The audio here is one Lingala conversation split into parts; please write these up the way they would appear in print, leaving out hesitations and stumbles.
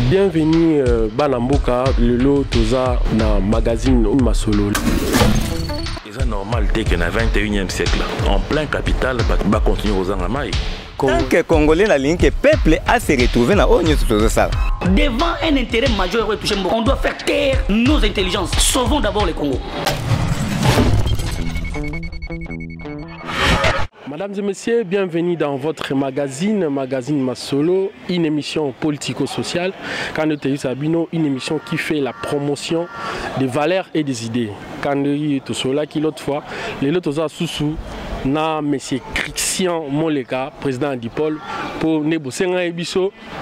Bienvenue Banamboka, le lot toza na magazine Masolo. C'est normal dès que dans le 21e siècle, en plein capital, va continuer aux Angamai. Tant que Congolais, la ligne que peuple a se retrouvé dans ça. Devant un intérêt majeur, on doit faire taire nos intelligences. Sauvons d'abord le Congo. Mesdames et messieurs, bienvenue dans votre magazine Masolo, une émission politico-sociale. Quand nous Sabino, une émission qui fait la promotion des valeurs et des idées. Quand nous sommes qui l'autre fois, les autres sous na monsieur Christian Moleka, président d'Ipol, pour négocier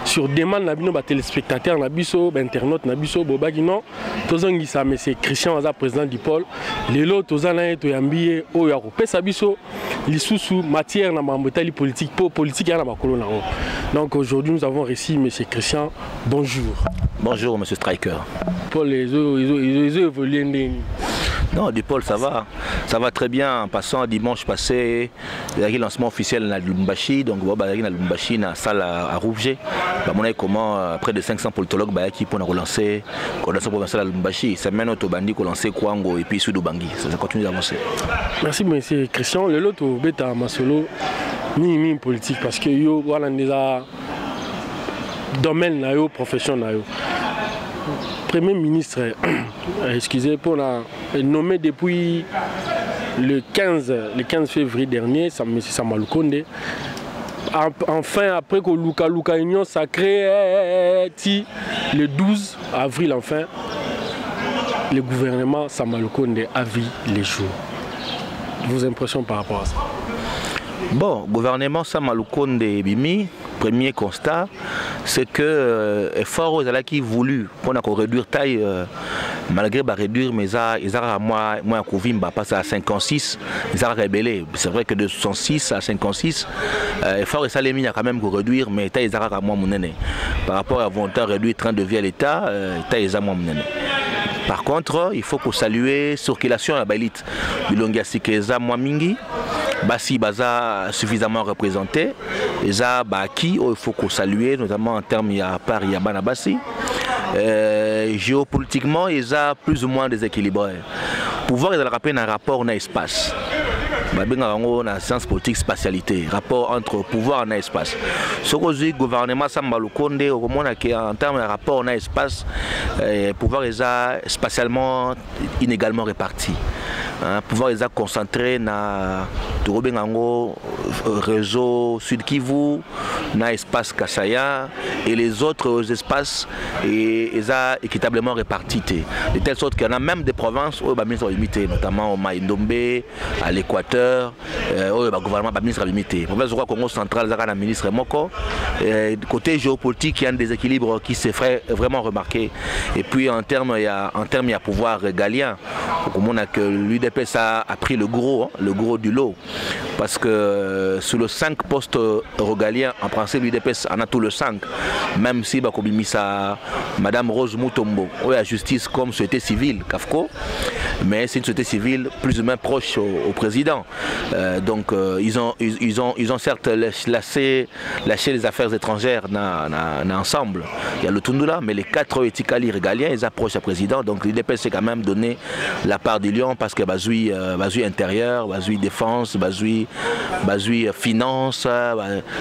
sur demande nabino ba téléspectateurs nabiso, ba internautes nabiso, bobagino, tozangi sa monsieur Christian aza président d'Ipol, les autres tozana to yambiye o ya ko pesa biso lisusu matière na mambotali politique pour politique ya na makolo na. Donc aujourd'hui nous avons reçu monsieur Christian. Bonjour. Bonjour monsieur Striker. Paul ils ont évolué. Non, Paul, ça va très bien. En passant dimanche passé, il y a eu le lancement officiel à Lubumbashi, donc il y a eu Lubumbashi dans la salle à Rouget. Comment près de 500 politologues qui pour relancer provinciale à Lubumbashi. C'est maintenant que Bandi a lancé Kwango et puis Soudou-Bangui. Ça continue d'avancer. Merci monsieur Christian. Le lot au bêta Masolo, ni politique parce que yo voilà déjà domaine na yo profession na yo. Premier ministre, excusez pour la nommé depuis le 15 février dernier, M. Samalou Konde. Enfin, après que Luka Union sacré le 12 avril, enfin, le gouvernement Samalou Konde a vu les jours. Vos impressions par rapport à ça? Bon, gouvernement Samalou Konde Bimi. Premier constat, c'est que fort aux ala qui voulu pour réduire taille malgré réduire mais ils ont moins Kouvimba passe à 56, ils ont rebellé. C'est vrai que de 66 à 56, fort et ça les mis quand même pour réduire mais taille ils ont moins monnaie. Par rapport à volontaire réduire train de vie à l'État, taille ils ont moins monnaie. Par contre, il faut saluer circulation à Balit. Bilongia Sikeza Mwamingi. Bassi Baza suffisamment représenté, et ça qui il faut qu'on salue, notamment en termes de Paris et Banabassi. Géopolitiquement, ils ont plus ou moins déséquilibré. Pouvoir ils ont rappelé un rapport dans l'espace. La science politique spatialité, rapport entre pouvoir et espace. Ce que le gouvernement Samalou Konde, en termes de rapport dans l'espace, le pouvoir est spatialement inégalement réparti. Le pouvoir est concentré dans le réseau Sud Kivu, dans l'espace Kassaya et les autres espaces sont équitablement répartis. De telle sorte qu'il y en a même des provinces où les sont limitées, notamment au Maïndombe, à l'Équateur, où le gouvernement est limité. La province du Congo central, il y a un ministre Moko. Côté géopolitique, il y a un déséquilibre qui se ferait vraiment remarquer. Et puis en termes, il y a pouvoir régalien. L'UDPS a pris le gros du lot. Parce que sur le 5 postes régaliens, en principe, l'UDPS en a tout le 5. Même si Madame Rose Moutombo, la justice comme société civile, Kafko, mais c'est une société civile plus ou moins proche au président. Donc ils ont certes lâché les affaires étrangères ensemble. Il y a le Tundula, mais les 4 éthicali régaliens, ils approchent le président. Donc l'UDPS s'est quand même donné la part du lion parce que Bazoui intérieur, Bazoui défense, Bazoui finance,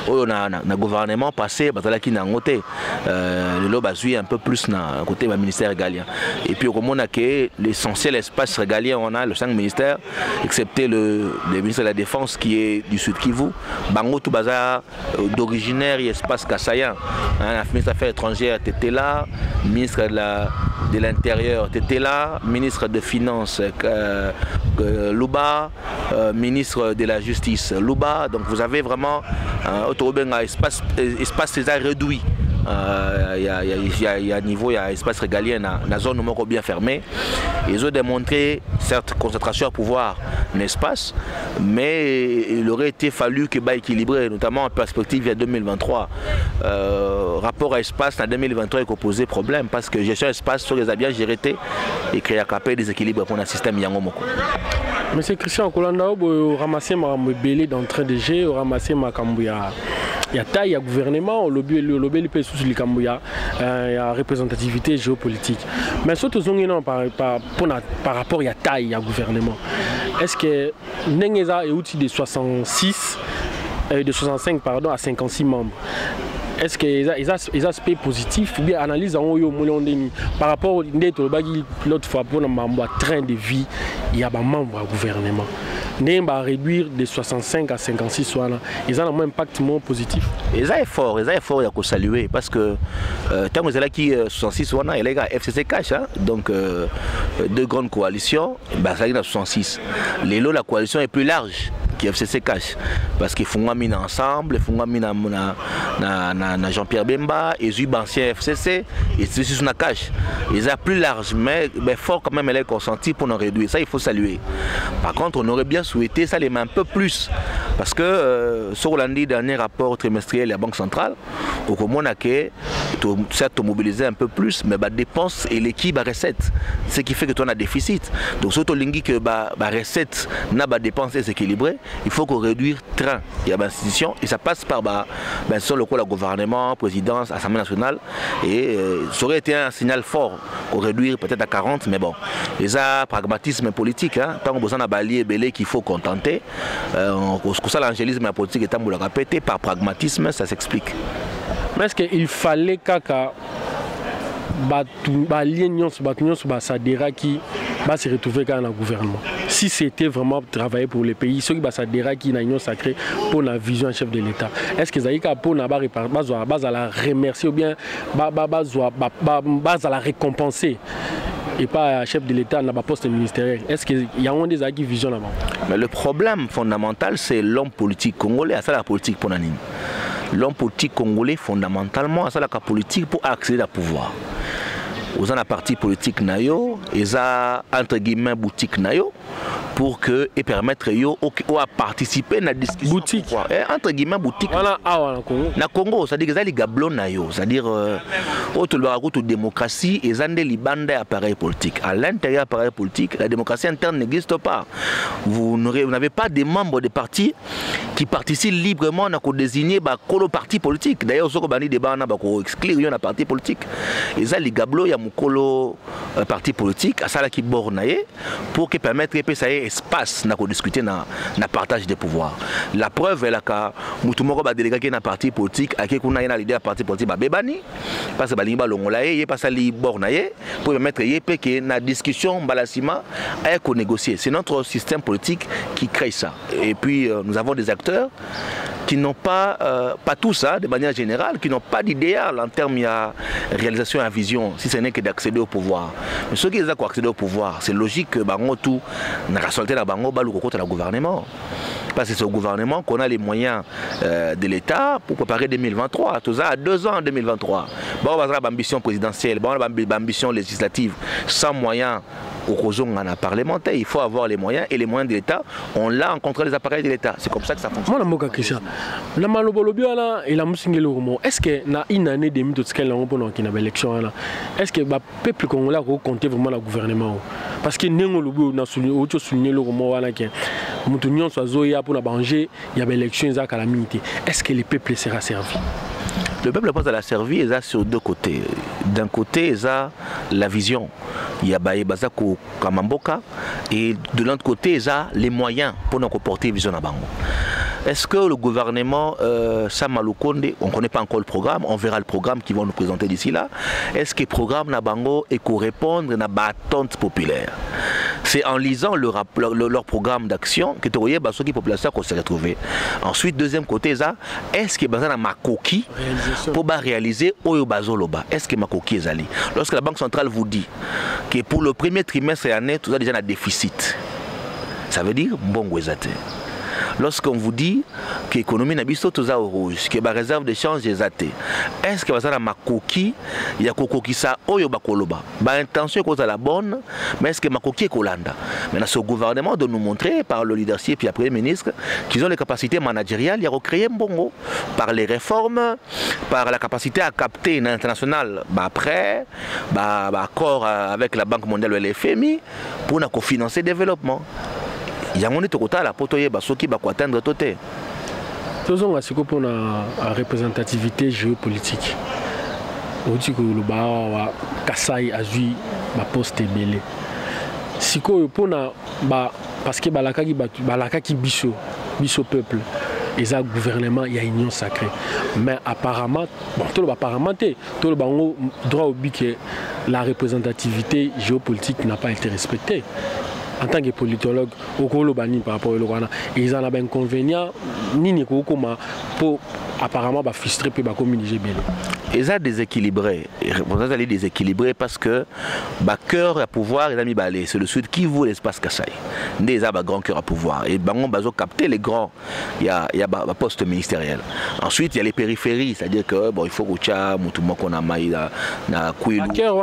on a un gouvernement passé, qui n'a ngoté. Le Bazoui un peu plus dans côté du ministère régalien. Et puis au moment que l'essentiel espace régalien, on a le 5 ministères, excepté le ministère de la Défense qui est du Sud Kivu. Bango tout bazar d'originaire et espace Kassayan. La ministre des Affaires étrangères était là, ministre de l'Intérieur était là, ministre des Finances Louba, ministre de la Justice Louba. Donc vous avez vraiment un espace très réduit. Il y a un niveau, il y a un espace régalien dans la zone bien fermée. Ils ont démontré cette concentration à pouvoir dans l'espace, mais il aurait été fallu que soit équilibré, notamment en perspective de 2023. Rapport à l'espace en 2023 est posé problème parce que gestion espace sur les avions gérés et créer un déséquilibre pour un système Yangomoko. Monsieur Christian Kolanda, vous ramassez ma belé d'entrée de jeu, vous ramassez ma cambouya. il y a taille, il y a gouvernement, le lobby peut sous le Cambouya, il y a représentativité géopolitique. Mais surtout par rapport il y a taille, il y a gouvernement. Est-ce que Nengeza est outil de 65 pardon, à 56 membres? Est-ce que les aspects positifs ou bien analyse en haut par rapport à l'autre fois pour un train de vie, il y a des membres du gouvernement. Ils va réduire de 65 à 56 ils ont un impact moins positif. Ils ont effort, il faut saluer parce que tant que là qui 66 il y a FCC Cash, donc deux grandes coalitions, ça y est 66. La coalition est plus large qui FCC Cash parce qu'ils font un ensemble, ils font un Jean-Pierre Bemba, ils ont ancien FCC et c'est sur una Cash. Ils sont plus large, mais fort quand même elle est consentie pour nous réduire. Ça il faut saluer. Par contre, on aurait bien souhaité ça les met un peu plus parce que sur l'année dernier rapport trimestriel de la Banque centrale, au Commun a que certes mobiliser un peu plus, mais dépenses et l'équipe recette, ce qui fait que tu as un déficit. Donc surtout l'ingi que recette n'a pas dépenses équilibrées, il faut qu'on réduise train. Il y a une institution et ça passe par sur le gouvernement, présidence, Assemblée nationale et ça aurait été un signal fort qu'on réduire peut-être à 40, mais bon, les a pragmatisme politique, tant qu'on besoin d'abalier belé qu'il faut contenter, ça l'angélisme politique est le répéter par pragmatisme, ça s'explique. Mais est-ce qu'il fallait que Sadera qui va se retrouver dans le gouvernement? Si c'était vraiment travailler pour les pays, ceux qui Sadera qui n'ont sacré pour la vision chef de l'État, est-ce que Zaïka pour la remercier ou bien la récompenser et pas chef de l'État dans le poste ministériel? Est-ce qu'il y a des qui vision là-bas? Mais le problème fondamental, c'est l'homme politique congolais, c'est la politique pour Nanine. L'homme politique congolais, fondamentalement, c'est la politique pour accéder au pouvoir. Vous avez un parti politique nayo, ils ont entre guillemets boutique nayo pour que et permettre yo à participer à la discussion. Boutique. Entre guillemets boutique. Voilà, Congo. Na Congo, c'est-à-dire qu'ils ont les gablons nayo, c'est-à-dire autre démocratie, ils ont des libandais appareils politiques. À l'intérieur appareil politique, la démocratie interne n'existe pas. Vous n'avez pas des membres des partis qui participent librement à désigner le parti politique. D'ailleurs, ce qu'on a dit débat, on exclure un parti politique. Ils ont les gablons, il y a mon parti politique, à ça qui borne pour que permettre que ça ait espace pour discuter dans le partage des pouvoirs. La preuve est là que tout le monde a délégué un parti politique, à qui on a l'idée d'un parti politique, bébani, parce que balimba l'ongolaye, il passe à li borne pour permettre que la discussion balassima ait qu'on négocie. C'est notre système politique qui crée ça. Et puis nous avons des acteurs qui n'ont pas, pas tout ça de manière générale, qui n'ont pas d'idéal en termes de réalisation et vision, si ce n'est que d'accéder au pouvoir. Mais ceux qui ont accédé au pouvoir, c'est logique que Bango tout n'a pas solté la Bango balou contre le gouvernement. Parce que c'est au gouvernement qu'on a les moyens de l'État pour préparer 2023. Tout ça à 2 ans en 2023. Bon, on va ambition présidentielle, bon, on a ambition législative, sans moyens. Au Kozong, on a parlementaire, il faut avoir les moyens et les moyens de l'État, on l'a en contrôle des appareils de l'État. C'est comme ça que ça fonctionne. Moi, je question. La Malobolobi et la Moussingelo, est-ce que dans une année de élection, est-ce que le peuple congolais a compté vraiment le gouvernement? Parce que nous avons souligné le roman que nous avons pour banger, il y a des élections, il y a calamité. Est-ce que le peuple sera servi? Le peuple pense à la servir, il y a sur deux côtés. D'un côté, il y a la vision. Il y a Bazako Kamamboka. Et de l'autre côté, il y a les moyens pour nous porter vision à Bango. Est-ce que le gouvernement Samaloukonde, on ne connaît pas encore le programme, on verra le programme qu'ils vont nous présenter d'ici là. Est-ce que le programme Nabango est correspondre à la attente populaire? C'est en lisant leur programme d'action que tu voyais ceux qui population qu'on s'est retrouvé. Ensuite, deuxième côté, est-ce que besoin de ma coquille pour réaliser Oyo Bazoloba? Est-ce que ma coquille est allée? Lorsque la Banque centrale vous dit que pour le premier trimestre de l'année, tout ça déjà un déficit, ça veut dire bon gouzate. Lorsqu'on vous dit que l'économie n'a pas tout ça au rouge, que la réserve de change est zatée, est-ce que vous avez ma coquille, il y a coquille ça, oyo bakoloba, intention est la bonne, mais est-ce que ma coquille est colanda? Maintenant, c'est au gouvernement de nous montrer par le leadership et le Premier ministre qu'ils ont les capacités managériales, il y a recréé un bongo par les réformes, par la capacité à capter une internationale, après, accord avec la Banque mondiale et le FMI pour nous financer le développement. Il y a un côté la potoye ceux qui vont atteindre tout. Tozonga siko pour la représentativité géopolitique. On dit que le bar Kasai a joué ma poste belé. Siko pour na parce que balaka qui biso peuple. Et ça gouvernement il y a union sacrée. Mais apparemment bon tout le apparemment tout le bango droit au but que la représentativité géopolitique n'a pas été respectée. En tant que politologue, au Kolobani par rapport au Logana, ils en ont un inconvénient, ni pour apparemment frustrer et communiquer bien. Ils ont déséquilibré. Vous allez déséquilibrer parce que le cœur à pouvoir, ils ont mis balai. C'est le sud qui vaut l'espace Kassai. Ils ont un grand cœur à pouvoir. Et ils ont capté les grands. Il y a un poste ministériel. Ensuite, il y a les périphéries. C'est-à-dire que bon, il faut que tout le monde qu'on a maï na Kouilou. Le cœur,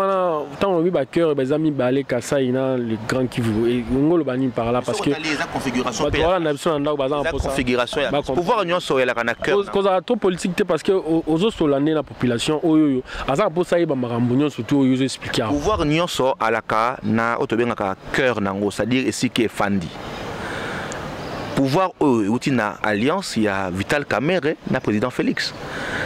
tant on a cœur, ils ont mis balai Kassai, les grands qui vaut. Et on a par là parce que. La configuration. La configuration. Pouvoir union sur la cœur. Cause trop politique parce que aux autres l'année la population pouvoir nyonso alaka na otobengaka cœur nango c'est-à-dire ici qui est fandi pouvoir na alliance il y a Vital Kamerhe na président Félix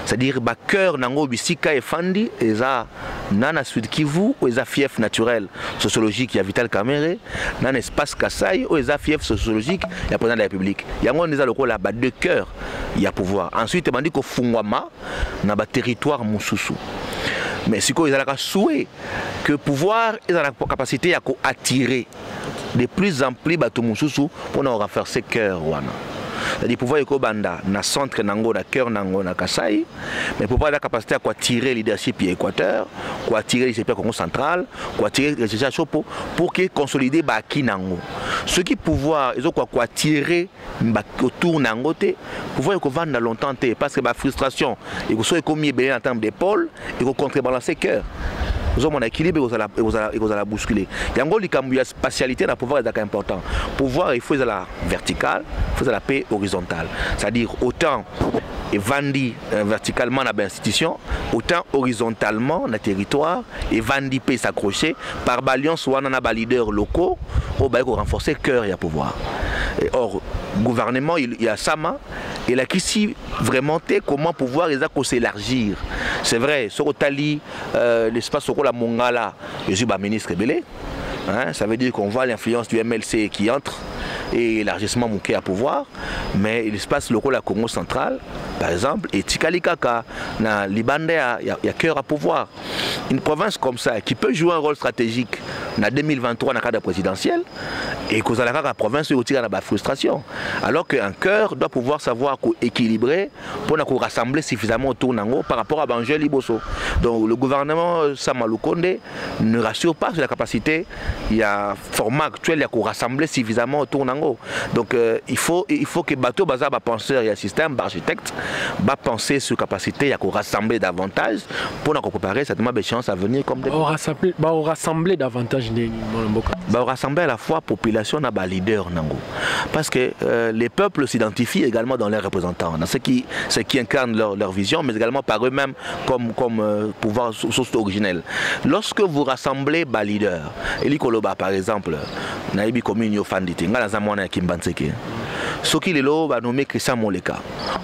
c'est-à-dire ba cœur nango bisika et fandi eza nana Sud Kivu ou eza fief naturel sociologique il y a Vital Kamerhe nana espace Kassai ou eza fief sociologique il y a président de la République yango neza loko la ba deux cœurs il y a pouvoir ensuite on dit ko fungwama na ba territoire mususu mais si ils ont la souhait que pouvoir ils ont la capacité à attirer de plus en plus bateau mususu pour nous renforcer cœur wana c'est-à-dire pouvoir yeko banda na centre nango na cœur nango na Kassai mais pouvoir la capacité à attirer leadership et Équateur quoi attirer les Congo central quoi attirer les Chopo pour qu'ils consolident baki nango ce qui pouvoir ils ont quoi attirer autour nango te pouvoir yeko vendre longtemps te parce que ba frustration et que soit comme bien en termes d'épaule et que contrebalancer cœur nous avons un équilibre et vous allez bousculer. Il y a une spatialité dans le pouvoir est important. Pouvoir, il faut la verticale, il faut la paix horizontale. C'est-à-dire autant et vandi verticalement dans l'institution, autant horizontalement dans le territoire et vandi paix s'accrocher par alliance soit dans les leaders locaux ou pour renforcer le cœur et le pouvoir. Et or, gouvernement, il y a Sama, et là qui vraiment comment pouvoir les s'élargir. C'est vrai, sur Otali, l'espace sur la Mongala, je suis ministre belé. Hein, ça veut dire qu'on voit l'influence du MLC qui entre et l'élargissement manqué à pouvoir, mais l'espace local à Congo central, par exemple, et Tikalikaka, dans Libande, il y a cœur à pouvoir. Une province comme ça qui peut jouer un rôle stratégique en 2023 dans le cadre présidentiel et que la province est dans la frustration. Alors qu'un cœur doit pouvoir savoir équilibrer pour nous rassembler suffisamment autour d'Ango par rapport à Banjel Liboso. Donc le gouvernement Samalou Konde ne rassure pas sur la capacité, il y a un format actuel, il y a qu'on rassembler suffisamment autour d'Ango. Donc il faut que Bateau Baza va penser, il y a un système d'architectes, va penser sur capacité, il y a qu'on rassembler davantage pour nous préparer certainement des chances à venir comme des. On rassembler davantage. On rassembler à la fois population et leader nango. Parce que les peuples s'identifient également dans leurs représentants, dans ce qui incarne leur vision, mais également par eux-mêmes comme pouvoir source originelle. Lorsque vous rassemblez les leaders, Eli Koloba par exemple, Naïbi Communio Fanditi, Ngala Kimbanseke. Ce qui est là, va nommer Christian Moleka.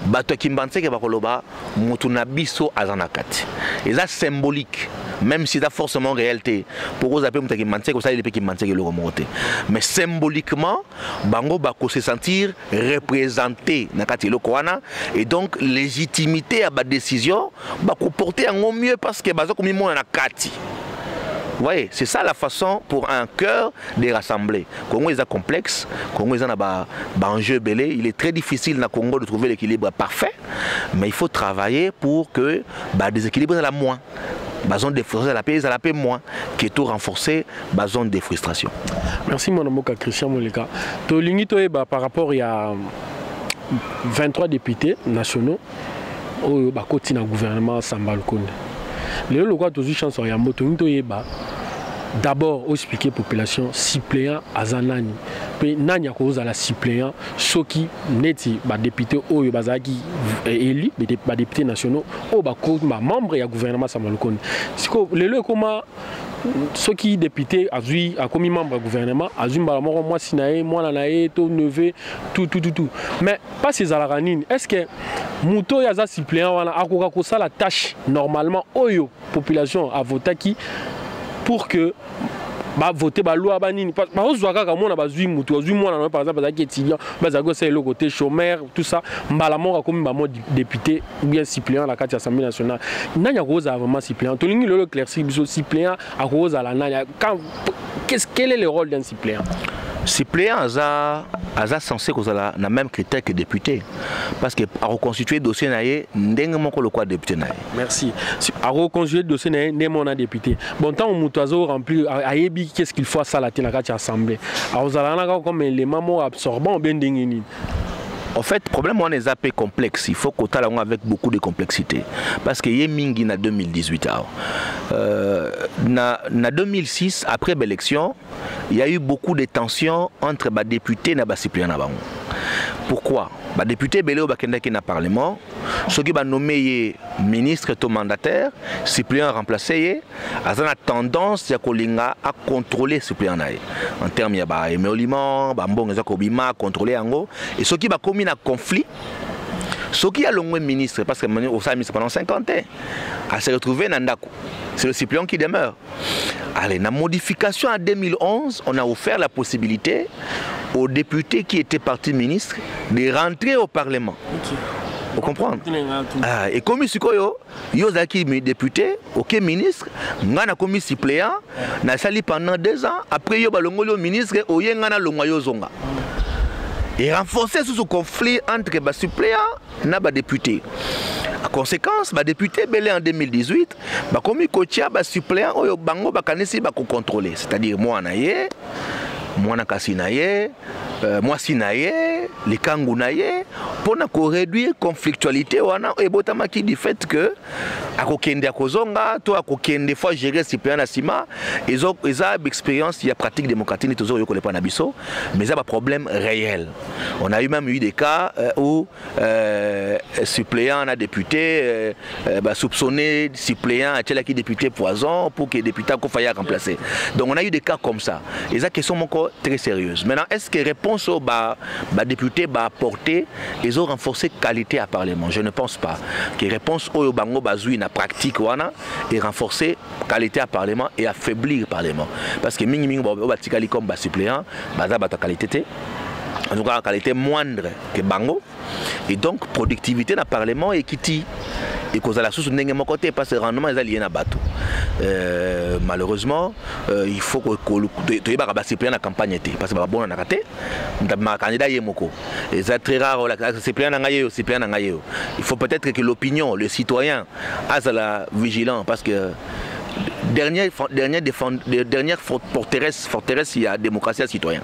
Bato Kimbanseke va Koloba, Mutunabiso Azanakati. Et ça symbolique. Même si c'est forcément réalité, pour vous appeler Kimbanseke, vous savez les Kimbanseke le remonter. Mais symboliquement, Bango va se sentir représenté dans le Koana et donc légitimité à la décision va comporter en mieux parce que Bazo comme il a Kati. Vous voyez, c'est ça la façon pour un cœur de rassembler. Congo est complexe, Congo est un enjeu belé. Il est très difficile dans le Congo de trouver l'équilibre parfait, mais il faut travailler pour que le déséquilibre soit moins. Bazon de frustration, la paix moins, qui est tout renforcé, bazon de frustration. Merci mon ami Christian Moleka. Par rapport à 23 députés nationaux, au côté du gouvernement Sambalkonde. Les lois de chance à moto d'abord expliquer la population suppléant à Zanani. Puis nani a cause à la suppléant ceux qui neti ba député ou bazaki élu ba députés nationaux ou ba membres du gouvernement Sambalkonde. Les lois comment ceux qui députés a commis membre du gouvernement a vu moi sinaé moi nanaé tout neveu tout mais pas ces alaranines est-ce que muto yaza suppléant wana akoka ko ça la tâche normalement oyo population a voté qui pour que ba voter ba loi ba nini parce que kaka mona bazui mutu azui mona par exemple bazaki étudiant bazako c'est le côté chômeur tout ça mbala moko comme ba député ou bien suppléant la carte assemblée nationale nanya koza vraiment suppléant to lingi le clairci biso suppléant a koza la nanya quel est le rôle d'un suppléant? Suppléant aza censé que ça na même critère que député parce que à reconstituer dossier naé ndenge moko le quoi député naé. Merci. À reconstituer dossier naé ndenge mona député. Bon temps mutozo rempli ayebi qu'est-ce qu'il faut à ça la assemblée. A ozalana comme élément absorbant ben ndenge ni. En fait, le problème on est un peu complexe. Il faut qu'on ait avec beaucoup de complexité. Parce qu'il y a Mingi en 2018. En 2006, après l'élection, il y a eu beaucoup de tensions entre les députés et les suppléants. Pourquoi? Les députés belé au bakenda qui na parlement, ceux qui ont nommé ministre et mandataire, suppléant remplacé, ils ont tendance à contrôler les suppléants. En termes de émolument, de contrôler en gros. Et ceux qui ont commis un conflit, ceux qui ont le ministre, parce que au ministre pendant 50 ans, à se retrouver dans Ndako. C'est le suppléant qui demeure. Allez, dans la modification en 2011, on a offert la possibilité aux députés qui étaient partis ministres de rentrer au Parlement. Okay. Vous comprenez? Et comme il y a des députés, ok ministre, on a commis suppléant, on a sali pendant 2 ans, après il y a le ministre, il y a le zonga. Et renforcer ce conflit entre les suppléants et les députés. En conséquence, les députés belé en 2018, comme ils ont suppléants, ils ont contrôlé. C'est-à-dire moi, moi Nakasinaye, moi Sinaye, les Kangounaye, pour réduire la conflictualité, et botamaki du fait que à Kokende à Kozonga, toi à Kokende fois gérer suppléant à Sima, ils ont expérience, il y a pratique démocratique, toujours ils connaissent pas Nabiso, mais ça a un problème réel. On a eu même eu des cas où suppléant à député soupçonné suppléant à tel qui député poison pour que les députés faille remplacer. Donc on a eu des cas comme ça. Et ça question encore très sérieuse. Maintenant, est-ce que réponse aux députés va apporter, ils ont renforcé qualité à Parlement? Je ne pense pas. Que réponse aux bango bazoui na pratique wana et renforcer qualité à Parlement et affaiblir Parlement. Parce que mingi mingi batikali comme suppléant, baza bata qualité. En tout cas, la qualité moindre que Bango. Et donc, productivité dans le Parlement et qui et cause à la source de mon côté parce que le rendement est lié à bateau. Malheureusement, il faut que tu aies la campagne parce que c'est bon on a raté. Ma candidat est moko. Et c'est très rare c'est plein il faut peut-être que l'opinion, le citoyen, a la vigilance parce que dernière forteresse il y a démocratie citoyen.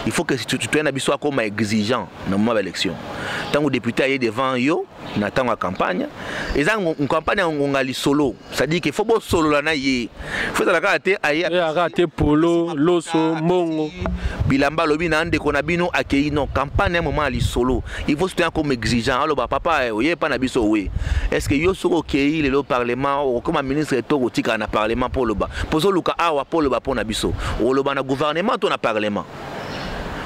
Il faut que tu aies un habitué comme exigeant dans le moment de l'élection. Tant que le député est devant eux, on attend la campagne. Et ça, une campagne, on a les solo. C'est-à-dire qu'il faut pas solo là. Il faut rater polo, loso, mongo. Bilamba lobi na ande konabino accueilli non campagne un moment les solo. Il faut se tenir comme exigeant. Alors papa, oyé pas na biso oui. Est-ce que yo soko accueilli le parlement ou comme ministre to otika na parlement pour le bas. Poso luka awa pour le bas pour na biso. O le bas na gouvernement to na parlement.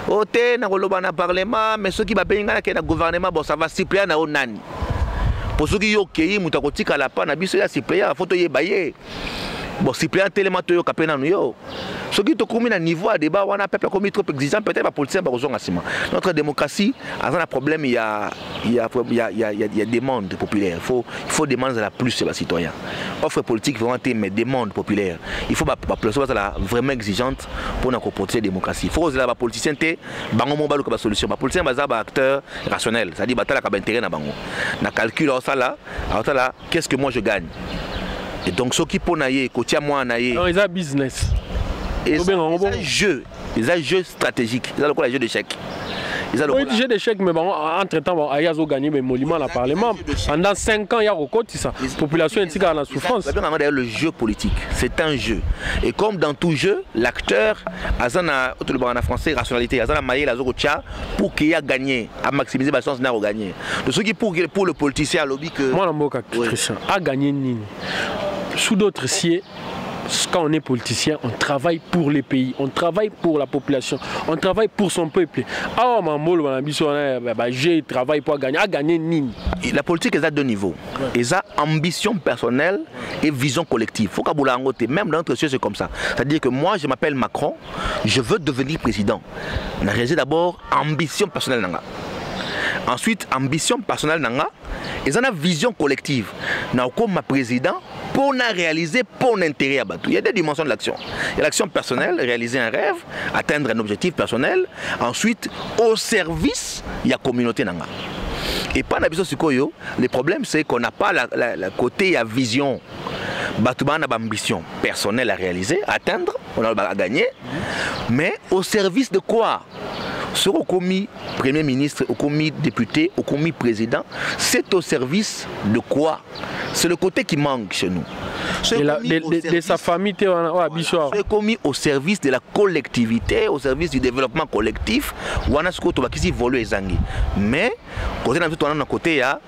Ote na koloba na parlement mais ceux qui va payer na gouvernement bon ça va suppléer na onani pour ceux qui yo kei mutakotika la pa na biso ya suppléer photo ye baye bon suppléer tellement to yo kapena yo ceux qui to commis na niveau à débat wana peuple commis trop exigeant peut-être pas politicien ba kozonga sima notre démocratie a un problème il y a demande populaire il faut demander la plus sur les citoyens offre politique vraiment mais demande populaire il faut pas la vraiment exigeante pour nous comporter démocratie il faut que les politiciens té bango mo baluka ba solution ba politicien baza ba acteur rationnel c'est-à-dire batala ka intérêt na bango na calcul ça là qu'est-ce que moi je gagne et donc ceux qui pour naïe kotia moi naïe non ils a business et ça jeu stratégique ils ont le jeu d'échecs. Oui, jeu d'échecs, mais bon, entre-temps, il y a gagné le monument à Parlement. Pendant 5 ans, il y a recours ça. La population est en souffrance. D'ailleurs, le jeu politique, c'est un jeu. Et comme dans tout jeu, l'acteur, en français, rationalité, pour qu'il ait gagné, à maximiser la chance de gagner. De ceux qui pour le politicien, lobby que. Moi, Christian, a gagné Nini. Sous d'autres sièges, quand on est politicien, on travaille pour les pays, on travaille pour la population, on travaille pour son peuple. Ah, j'ai travaillé pour gagner. À gagner nini. La politique est à deux niveaux. Elle a ambition personnelle et vision collective. Faut même dans notre société, c'est comme ça. C'est-à-dire que moi, je m'appelle Macron, je veux devenir président. On a réalisé d'abord ambition personnelle. Ensuite, ambition personnelle. Et on a vision collective. Comme ma président, pour réaliser pour l'intérêt à Batou. Il y a des dimensions de l'action. Il y a l'action personnelle, réaliser un rêve, atteindre un objectif personnel. Ensuite, au service, il y a la communauté. Et pas le problème, c'est qu'on n'a pas la côté à vision. Batou a ambition personnelle à réaliser, à atteindre, on a gagné. Mais au service de quoi? Ce au commis Premier ministre, au commis député, au commis président, c'est au service de quoi? C'est le côté qui manque chez nous. De sa famille, c'est commis au service de la collectivité, au service du développement collectif. Mais, côté on a côté à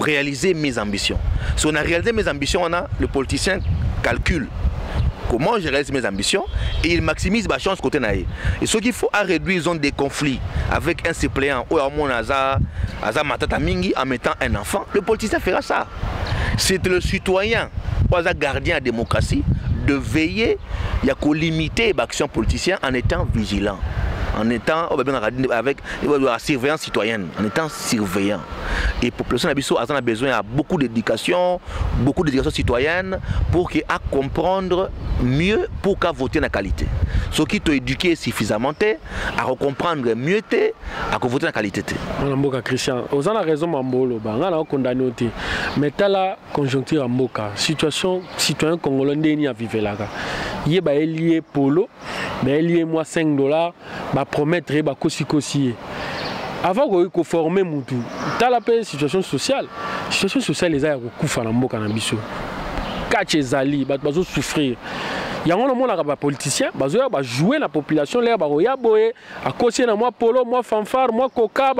réaliser mes ambitions. Si on a réalisé mes ambitions, le politicien calcule comment je réalise mes ambitions et il maximise ma chance côté naïe. Et ce qu'il faut à réduire des conflits avec un suppléant ou en mettant un enfant, le politicien fera ça. C'est le citoyen, pas un gardien de la démocratie, de veiller à limiter l'action politicienne en étant vigilant, en étant avec la surveillance citoyenne, en étant surveillant. Et la population a besoin de beaucoup d'éducation citoyenne pour qu'elle comprendre mieux pour qu'elle vote dans la qualité. Ceux qui t'ont éduqué suffisamment, à comprendre mieux, à voter dans la qualité. Christian, vous avez raison, Mambolo, on a condamné. Mais dans la conjoncture en Mboka, situation citoyen congolais n'est pas vivre là. Il y a lié polo, mais lié moi $5, bah promettre bah kosi. Avant qu'on forme Moutou, dans la situation sociale les a recouvert en Mboka Nambiso. Quand les alliés, bah souffrir. Il y a un moment où les politiciens jouer la population, les à cause de moi polo, moi fanfare, moi coca,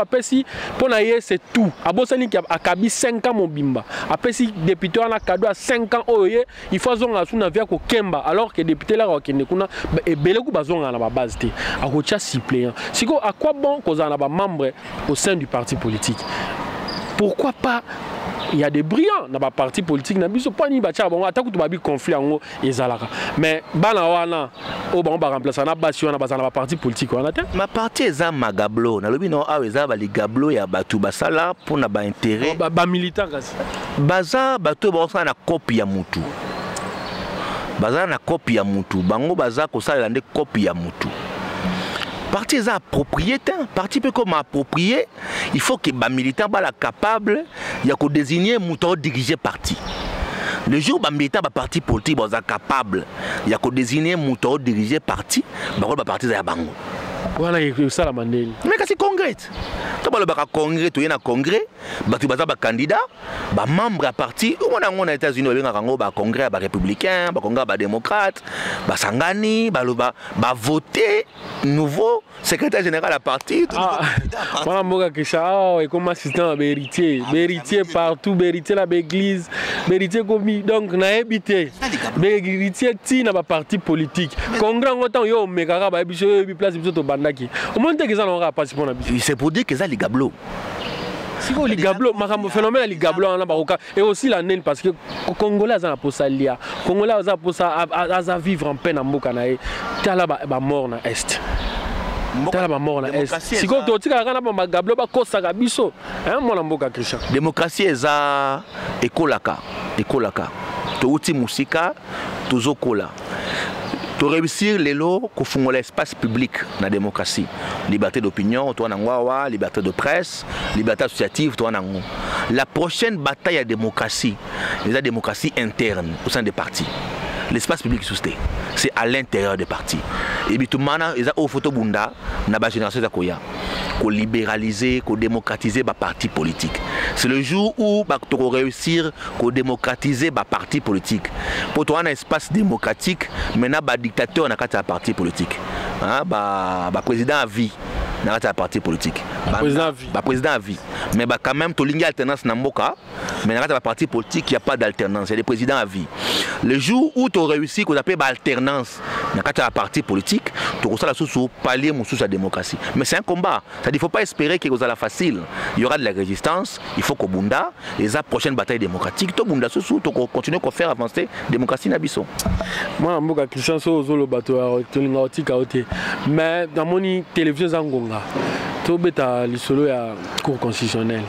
pour c'est tout. À Bossani qui a 5 ans mon bimba. Après si député on a cadeau à 5 ans il faut zonga suna via ko kemba alors que député là qui ne kuna et belegu bazonga na ba base té. À kocha suppléant. Siko à quoi bon qu'on a ba membre au sein du parti politique. Pourquoi pas? Il y a des brillants dans le parti politique. Il n'y a pas de conflit mais on va remplacer un parti politique. Ma parti est un magablo. Les gablo ya batu basala pour na ba intérêt. Ba militant baza batu ba na copie ya mutu. Baza na copie ya mutu. Bango baza ko sala ndé copie ya mutu. Parti est propriétaire, parti peut comme approprié, il faut que les militants soient capables de désigner un diriger parti. Le jour où les militants sont parti politique, ils sont capables de désigner un diriger parti, ils sont parti de bango. Voilà, ça la mandel. Mais c'est congrès. Tu as congrès, tu as un congrès, tu as un candidat, un membre à parti. On a aux États-Unis, un congrès républicain, un congrès démocrate, un sangani, un voté nouveau secrétaire général à parti. Voilà, moi, et comme assistant à héritier partout, héritier la l'église, héritier commis. Donc, on a habité. Héritier, tu n'as pas parti politique. Congrès, on a eu un méga, place c'est pour dire que ça les gablo. Si vous les gablo, le phénomène les gablo en Maroc et aussi la naine parce que Congolais ont pour ça lié, Congolais ont pour ça à vivre en peine en Mokanae. T'as là bas mort na est. T'as là bas mort na est. Si vous tu as regardé gablo ba kosa gabiso, hein mon amboka Christian. Démocratie est à ekolaka. To uti musika, tozo kola. Pour réussir les lots qui font l'espace public dans la démocratie. Liberté d'opinion, liberté de presse, liberté associative. La prochaine bataille à la démocratie, c'est la démocratie interne au sein des partis. L'espace public c'est à l'intérieur des partis. Et puis tout le monde, il y a une photo bunda, dans la génération de qu'on libéraliser, qu'on démocratiser les partis politiques. C'est le jour où on réussir à démocratiser les partis politiques. Pour toi, un espace démocratique, maintenant, les dictateurs ont un parti politique. Le président à vie. Dans un parti politique. Président à vie. Mais quand même, tu as une alternance dans le Moka. Mais dans le parti politique, il n'y a pas d'alternance. Il y a des présidents à vie. Le jour où tu as réussi, qu'on appelle alternance, dans le parti politique, tu as la sous palier sous la démocratie. Mais c'est un combat. Il ne faut pas espérer qu'il y a la facile. Il y aura de la résistance. Il faut qu'au Bunda, les prochaines batailles démocratiques, tout Bunda sous tu continues à faire avancer la démocratie Nabiso. Moi, je suis Christian Sozolo bateau, mais dans mon télévision Zangonga, tu as le solo à cour constitutionnelle.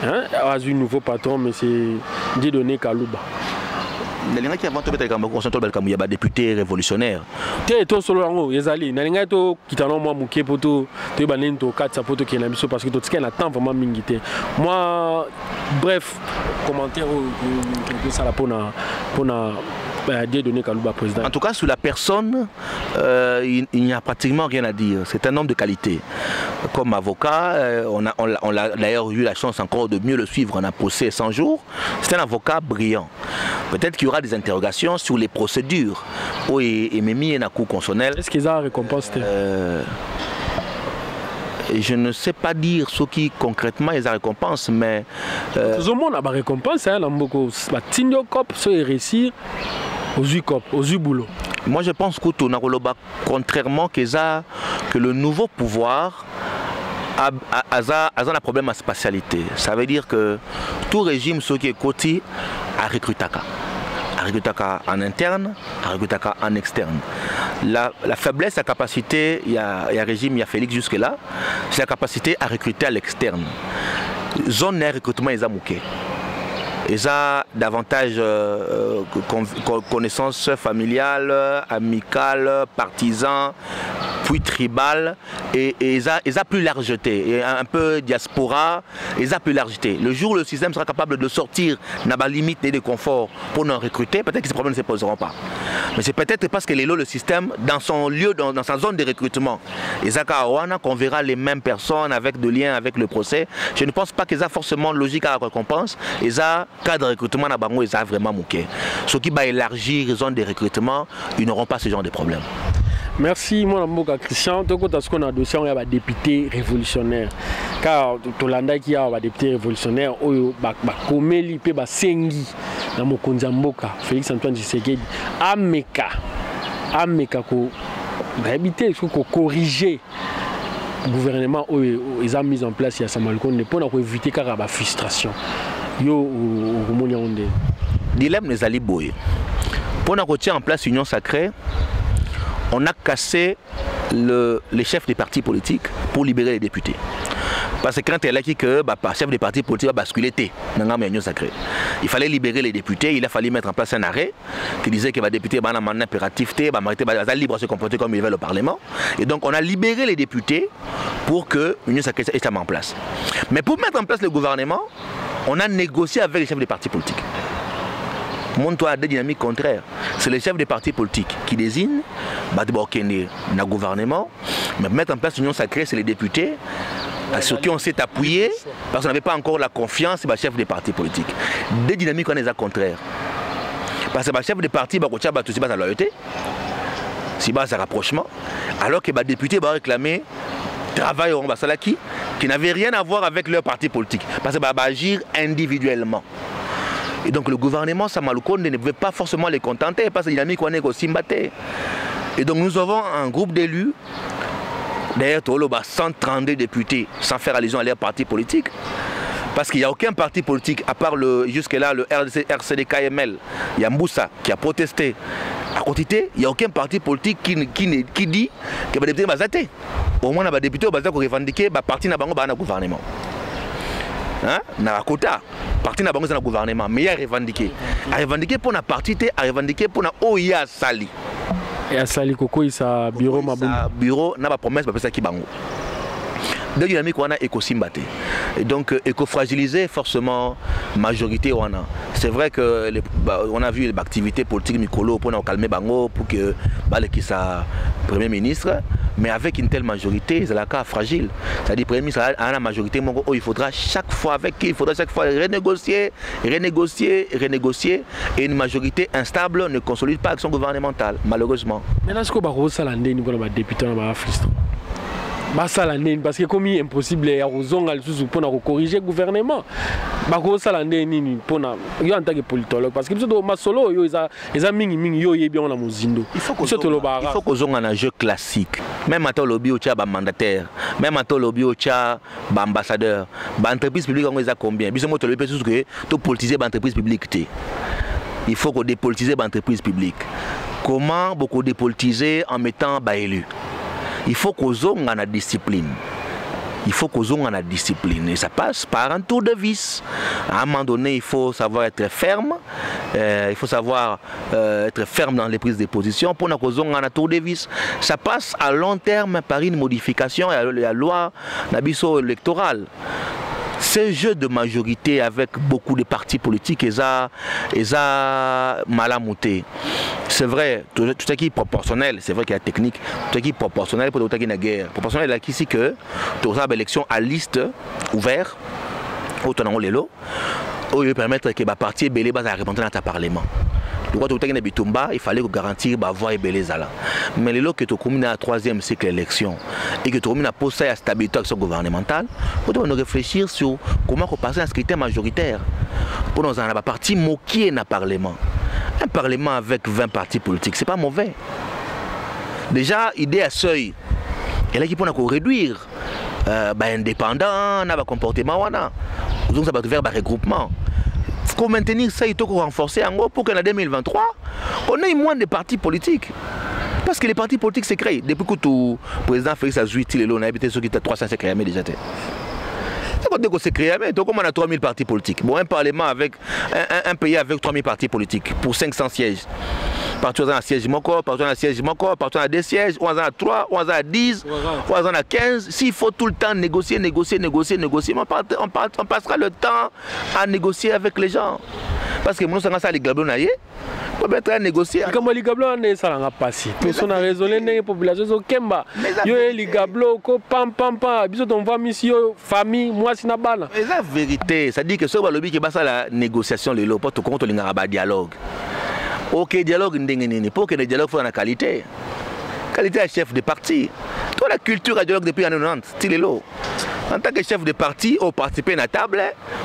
Il y a un nouveau patron, mais c'est Dieudonné Kalouba. Il y a des députés révolutionnaires. Parce que moi, bref, commentaire pour en tout cas, sur la personne, il n'y a pratiquement rien à dire. C'est un homme de qualité. Comme avocat, on a d'ailleurs eu la chance encore de mieux le suivre en un procès 100 jours. C'est un avocat brillant. Peut-être qu'il y aura des interrogations sur les procédures. Et Mimi et Nakou constitutionnel. Est-ce qu'ils ont récompensé? Je ne sais pas dire ce qui concrètement ils ont récompense, mais. Tout le monde a récompense, hein, réussir aux boulot. Moi je pense que contrairement que le nouveau pouvoir a un problème à spatialité. Ça veut dire que tout régime, ce qui est côté, a recruté en interne, a recruté en externe. La faiblesse, la capacité, il y a régime, il y a Félix jusque-là, c'est la capacité à recruter à l'externe. Zone de recrutement, ils ont manqué. Ils ont davantage connaissances familiales, amicales, partisans, puis tribales, et ils ont plus largeté, et un peu diaspora, ils ont plus largeté. Le jour où le système sera capable de sortir dans la limite et de confort pour nous recruter, peut-être que ces problèmes ne se poseront pas. Mais c'est peut-être parce que le système, dans son lieu, dans sa zone de recrutement, qu'on verra les mêmes personnes avec de liens avec le procès. Je ne pense pas qu'ils ont forcément logique à la récompense. Ils ont cas de recrutement dans Bango, ils ont vraiment manqué. Ce qui va élargir les zones de recrutement, ils n'auront pas ce genre de problème. Merci, mon ami Christian. Donc, on a dossier, on a des députés révolutionnaires. Car Tolanda qui a des députés révolutionnaires, Komeli, Sengi, dans Mokonzamboka, Félix Antoine Tshisekedi, Ameka, ko habiter, ko corriger le gouvernement ils ont mis en place il y a Samalkonde pour éviter car la frustration. Yo dilemme les Ali Boy. Pour nous en place l'union sacrée, on a cassé les chefs des partis politiques pour libérer les députés. Parce que quand il y a que le chef des partis politiques va basculer dans l'union sacrée. Il fallait libérer les députés, il a fallu mettre en place un arrêt qui disait que les députés ont un mandat impératif, libre de se comporter comme ils veulent au Parlement. Et donc on a libéré les députés pour que l'union sacrée soit en place. Mais pour mettre en place le gouvernement, on a négocié avec les chefs des partis politiques. Montre-toi à des dynamiques contraires. C'est les chefs des partis politiques qui désignent le gouvernement, mais mettre en place l'union sacrée, c'est les députés sur qui on s'est appuyé parce qu'on n'avait pas encore la confiance des chefs des partis politiques. Des dynamiques on les a contraires. Parce que les chefs des partis ont la loyauté, c'est un rapprochement, alors que les députés vont réclamer travail au Salaki qui n'avait rien à voir avec leur parti politique, parce qu'ils vont agir individuellement. Et donc le gouvernement Samaloukonde ne pouvait pas forcément les contenter parce que la dynamique on est aussi mbatté. Et donc nous avons un groupe d'élus, d'ailleurs 132 députés, sans faire allusion à leur parti politique, parce qu'il n'y a aucun parti politique, à part jusque-là le RCD-KML, il y a Mboussa qui a protesté. À côté, il n'y a aucun parti politique qui dit que les députés sont basatés. Au moins, les députés sont revendiqués le parti dans le gouvernement. Dans la quota, parti dans le gouvernement, mais il y a revendiqué. À revendiquer pour la partie, à revendiquer pour la OIA Sali. Et à Sali Koko, il a bureau, bureau, n'a pas promesse, parce que bango. Deux dynamiques, on a éco-simbaté. Et donc, éco-fragiliser forcément majorité. C'est vrai qu'on a vu l'activité politique Mikolo pour calmer Bango, pour que qui soit Premier ministre. Mais avec une telle majorité, c'est la cas fragile. C'est-à-dire Premier ministre a la majorité, il faudra chaque fois renégocier. Et une majorité instable ne consolide pas l'action gouvernementale, malheureusement. Mais est-ce que vous avez député dans la ça parce que comme il est impossible à pour corriger le gouvernement. Ça en tant que politologue parce que masolo il faut qu'on ait un jeu classique. Même à lobby au mandataire, même à lobby au ambassadeur, l'entreprise publique on les a combien? Tout politiser l'entreprise publique. Il faut qu'on dépolitise l'entreprise publique. Comment beaucoup dépolitiser en mettant élu? Il faut qu'on ait la discipline. Il faut qu'on ait la discipline. Et ça passe par un tour de vis. À un moment donné, il faut savoir être ferme. Il faut savoir être ferme dans les prises de position pour qu'on ait un tour de vis. Ça passe à long terme par une modification à la loi électorale. Ce jeu de majorité avec beaucoup de partis politiques, ils ont mal à monter. C'est vrai, tout ce qui est proportionnel, c'est vrai qu'il y a technique, tout ce qui est proportionnel pour tout ce qui est la guerre. Proportionnel, là, ici que tu as une élection à liste ouverte, où tu as les lots, où il permettre que les partis belé à répondre dans ta parlement. Il fallait garantir la voix et belezala. Mais les lots que tu as commis dans la troisième cycle d'élection et que tu as commis à poser la stabilité gouvernementale, il faut réfléchir sur comment on passe à un scrutin majoritaire. Pour nous avoir un parti moqué dans le Parlement. Un Parlement avec 20 partis politiques, c'est pas mauvais. Déjà, idée à seuil. Et là, il faut réduire indépendant, comportement. Donc, ça va faire un regroupement. Pour maintenir ça, il faut renforcer en gros pour qu'en 2023, on ait moins de partis politiques. Parce que les partis politiques se créent. Depuis que le président Félix Azouiti, on a habité ceux qui étaient 300 créés déjà. C'est quand on s'est créé, on a 3000 partis politiques. Bon, un parlement avec un pays avec 3000 partis politiques pour 500 sièges. Partout on a un siège Moko, partout on a un siège Moko, partout on a 2 sièges, on a 3, on a 10, on a 15. S'il faut tout le temps négocier, on passera le temps à négocier avec les gens. Parce que nous sommes ça les gabons on peut être négocier. Comme les gabons ça n'a pas passé. Personne n'a raisonné les populations Kemba. Yo les gabons pam biso on va mission famille moi c'est na bana. C'est la vérité, ça dit que ce lobby qui passe à la négociation les lots pour tout compte on dialogue. Ok, dialogue n'est pas que le dialogue soit en qualité. Qualité à chef de parti. Toi, la culture à dialogue depuis les années 90, c'est le lot. En tant que chef de parti, on participe à la table,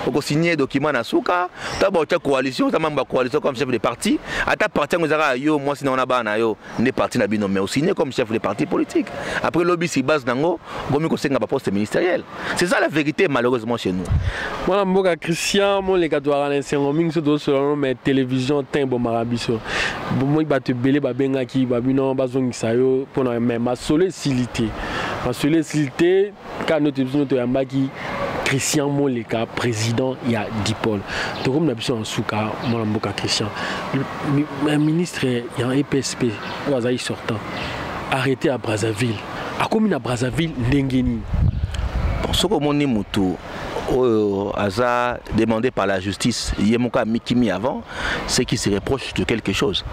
on signe un document dans Souka, tu as une coalition, tu as une coalition comme chef de parti. À ta partie, on a dit, moi, si on a des partis, mais on signe comme chef de parti politique. Après, le lobby se base dans le on a poste ministériel. C'est ça la vérité, malheureusement, chez nous. Moi, je suis Christian, je suis Gadouara, mais télévision, Timbo Marabiso. Moi, je suis belé, Bengaki, Babino, Bazong Sayo, pour ma sollicité. Ma sollicité, quand nous sommes Christian Moleka, président, il y a Dipol. Donc, comme nous avons en Souka, moi, je suis Christian. Le ministre, il y a un EPSP, il sortant, arrêté à Brazzaville. À combien à Brazzaville, Ndengeni? Bon, ce que mon Moutou a demandé par la justice, Yemoka Mikimi avant, c'est qu'il se reproche de quelque chose.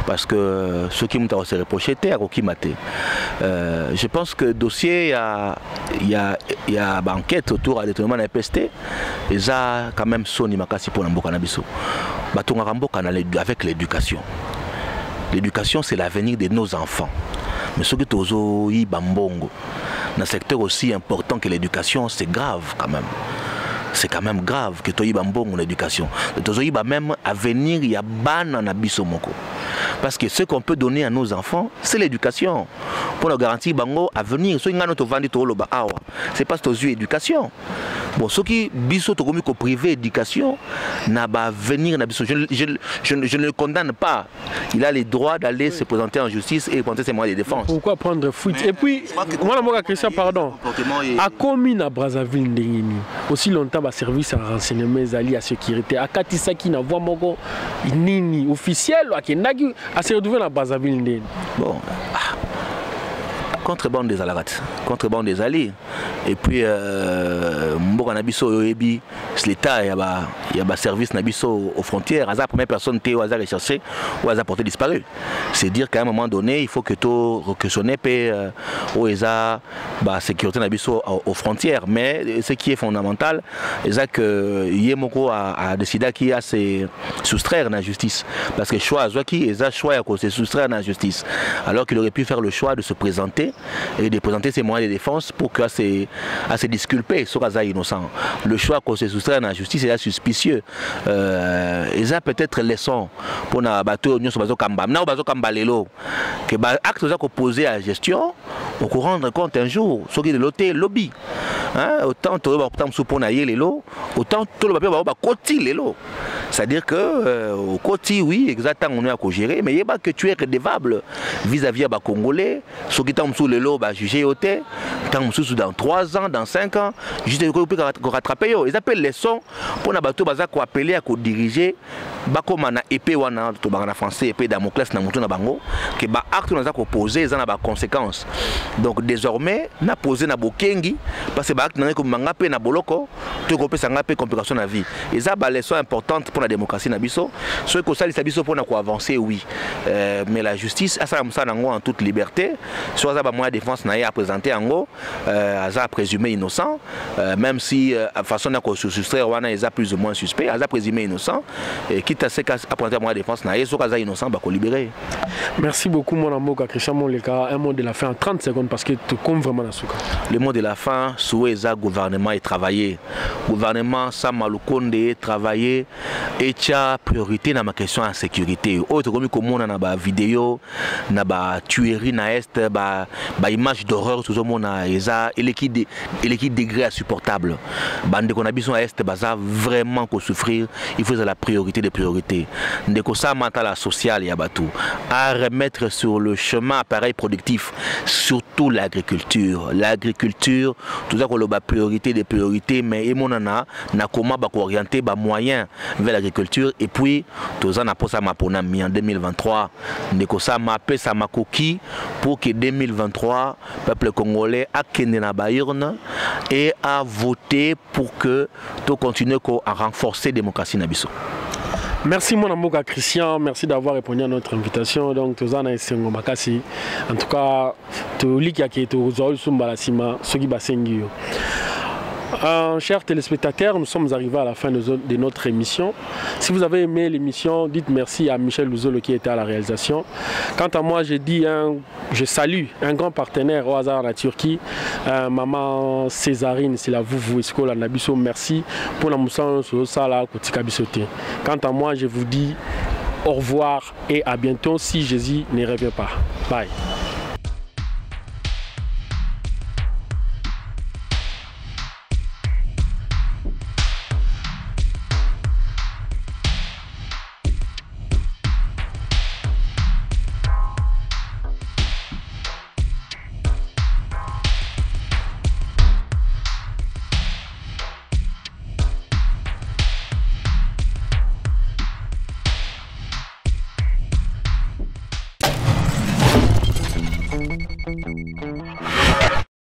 Parce que ce qui m'a se reproché était à Rokimate. Je pense que le dossier, il y a enquête autour de détournement de la PST, et ça, quand même, Soni Makasi pour l'Amboka Nabiso. Avec l'éducation. L'éducation, c'est l'avenir de nos enfants. Mais ce que tu as Bambongo, dans un secteur aussi important que l'éducation, c'est grave quand même. C'est quand même grave que tu aies un bon éducation. Tu as même à venir, il y a ban en abissomoko. Parce que ce qu'on peut donner à nos enfants, c'est l'éducation. Pour leur garantir bango à venir. Ce n'est pas ce éducation. Bon, ce qui biso to komi ko privé éducation n'a pas venir je ne le condamne pas. Il a le droit d'aller se présenter en justice et présenter ses moyens de défense. Pourquoi prendre fuite? Et puis moi Christian pardon. À commune à Brazzaville ndengini. Aussi longtemps ba service à renseignement ali à sécurité à Katisaki na voix moko nini officiel à Kendagi à se retrouver à Brazzaville ndengini. Bon. Contrebande des alarats, contrebande des alliés. Et puis, l'État, il y a un service aux frontières. La première personne qui est recherchée ou a porté disparu. C'est dire qu'à un moment donné, il faut que tu requestionnes la sécurité aux frontières. Mais ce qui est fondamental, c'est que Yemoko a décidé qu'il a se soustraire à la justice. Parce que le choix, il a choix de se soustraire à la justice. Alors qu'il aurait pu faire le choix de se présenter et de présenter ses moyens de défense pour qu'à se disculper sur Kaza innocent. Le choix qu'on se soustrait à la justice est suspicieux. Ils ont peut-être leçon pour na bateau nous sur bateau Kamba. Na bateau Kamba lelo que acte qu'on posé à la gestion on peut rendre compte un jour ce qui est de l'hôtel lobby. Hein, autant tout le monde pour nailler les lots, autant tout le monde va côté les lots. C'est-à-dire que au côté oui exactement on est à gérer mais il y a pas que tu es redevable vis-à-vis des Congolais, ceux qui sont sous les lots bah juger au thé, sous dans 3 ans, dans 5 ans, juste pour rattraper ils appellent les sons pour na bateau baza ko appeler à diriger ba comme na épée wana to ba na français épée Damoclès na mutu na bango que ba acte na za ko poser ils en a ba conséquences. Donc désormais na poser na bokengi parce que ba acte na ko manga pe na boloko to ko pesa nga pe complication na vie. Et ça ba leçon importante pour la démocratie na biso. Ceux que ça les biso pour na ko avancer oui. Mais la justice a ça nango en toute liberté. Soit ça ba moyen de défense na ya présenter ango a présumé innocent même si façon na ko soustraire wana ils a plus ou moins suspect, a présumé innocent et quitte à ce cas à prendre moyen de défense na ya so ka innocent ba ko libérer. Merci beaucoup mon amour Christian Moleka. Un mot de la fin en 30 secondes parce que tu comptes vraiment la souka. Le mot de la fin, souhaita gouvernement et travailler. Gouvernement ça malukonde travailler et tia priorité dans ma question en sécurité. Autre comme on a ba vidéo, na ba tuerie na est, ba image d'horreur tout le monde a eza et l'équipe degré insupportable. Bande qu'on a besoin à est baza vraiment qu'on souffrir, il faut la priorité des priorités. Ndeko ça mental social ya batu à remettre sur le chemin appareil productif surtout l'agriculture. L'agriculture tout ça qu'on a priorité des priorités mais et mon na comment ba orienter ba moyen vers l'agriculture et puis tout ça n'a pas ça ma ponami en 2023 ndeko ça m'a appelé ça ma coquille pour que 2023 peuple congolais a kende na baïrne et a voté pour que tout continue à renforcer la démocratie na biso. Merci mon amour Christian, merci d'avoir répondu à notre invitation. Donc tozana esengo makasi. En tout cas, to likia ki to zol sumbala sima soki basengi yo. Chers téléspectateurs, nous sommes arrivés à la fin de notre émission. Si vous avez aimé l'émission, dites merci à Michel Louzolo qui était à la réalisation. Quant à moi, je salue un grand partenaire au hasard la Turquie, Maman Césarine, c'est la vous Escola Nabiso. Merci pour la mousson sur Sala Kotika Bisoté. Quant à moi, je vous dis au revoir et à bientôt si Jésus ne revient pas. Bye.